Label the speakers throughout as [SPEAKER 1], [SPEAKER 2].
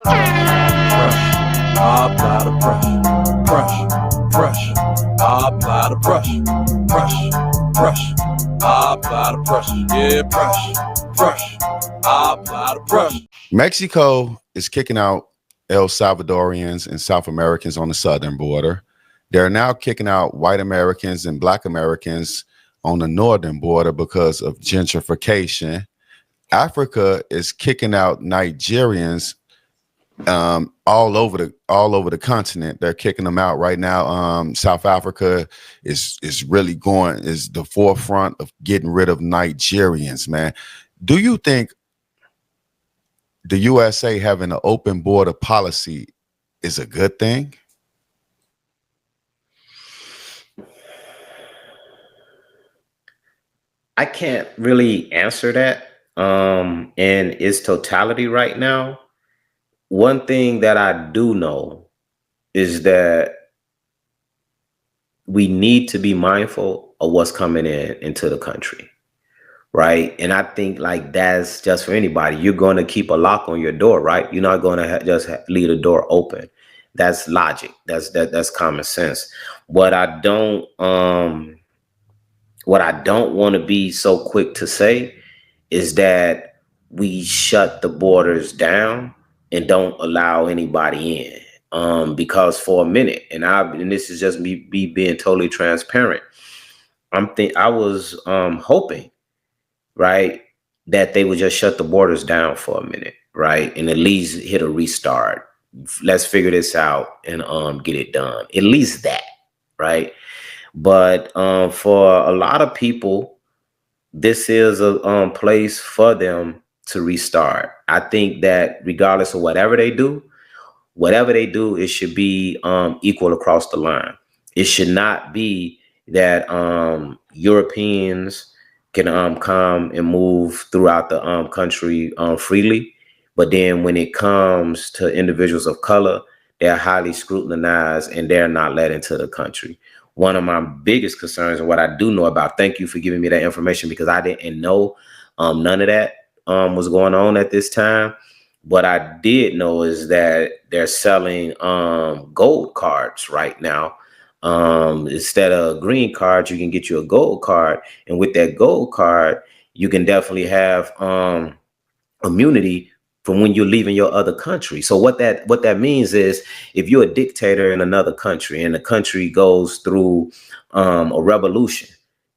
[SPEAKER 1] I apply the pressure. I apply the pressure. I apply the pressure. Yeah, pressure. I apply the pressure.
[SPEAKER 2] Mexico is kicking out El Salvadorians and South Americans on the southern border. They're now kicking out white Americans and black Americans on the northern border because of gentrification. Africa is kicking out Nigerians all over the continent. They're kicking them out right now. South Africa is the forefront of getting rid of Nigerians, man. Do you think the USA having an open border policy is a good thing?
[SPEAKER 3] I can't really answer that in its totality right now. One thing that I do know is that we need to be mindful of what's coming into the country, right? And I think like that's just for anybody. You're going to keep a lock on your door, right? You're not going to just leave the door open. That's logic. That's common sense. What I don't want to be so quick to say is that we shut the borders down and don't allow anybody in. Because for a minute, and this is just me being totally transparent, I was hoping, right, that they would just shut the borders down for a minute, right, and at least hit a restart. Let's figure this out and get it done. At least that, right? But for a lot of people, this is a place for them to restart. I think that regardless of whatever they do, it should be equal across the line. It should not be that Europeans can come and move throughout the country freely. But then when it comes to individuals of color, they're highly scrutinized and they're not let into the country. One of my biggest concerns and what I do know about, thank you for giving me that information, because I didn't know none of that was going on at this time. What I did know is that they're selling gold cards right now. Instead of green cards, you can get you a gold card. And with that gold card, you can definitely have immunity from when you're leaving your other country. So what that means is if you're a dictator in another country and the country goes through a revolution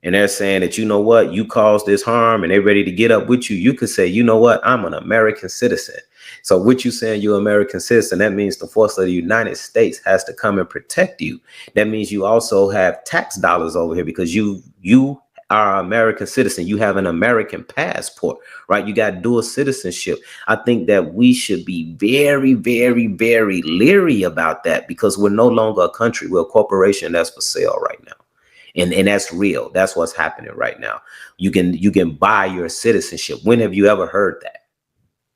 [SPEAKER 3] and they're saying that, you know what, you caused this harm and they're ready to get up with you, you could say, you know what, I'm an American citizen. So what you saying you're an American citizen, that means the force of the United States has to come and protect you. That means you also have tax dollars over here because you are an American citizen. You have an American passport, right? You got dual citizenship. I think that we should be very, very, very leery about that because we're no longer a country. We're a corporation that's for sale right now. And that's real. That's what's happening right now. You can buy your citizenship. When have you ever heard that?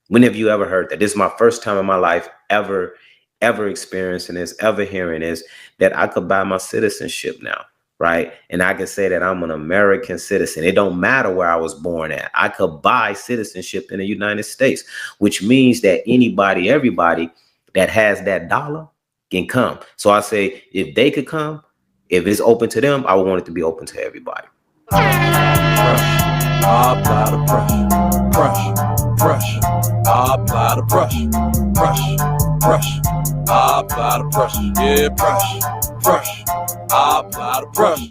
[SPEAKER 3] When have you ever heard that? This is my first time in my life ever experiencing this, ever hearing this, that I could buy my citizenship now. Right. And I can say that I'm an American citizen. It don't matter where I was born at. I could buy citizenship in the United States, which means that everybody that has that dollar can come. So I say, if they could come, if it's open to them, I would want it to be open to everybody.
[SPEAKER 1] I apply the pressure. I apply the pressure. I apply the pressure. Yeah, pressure. I apply the pressure.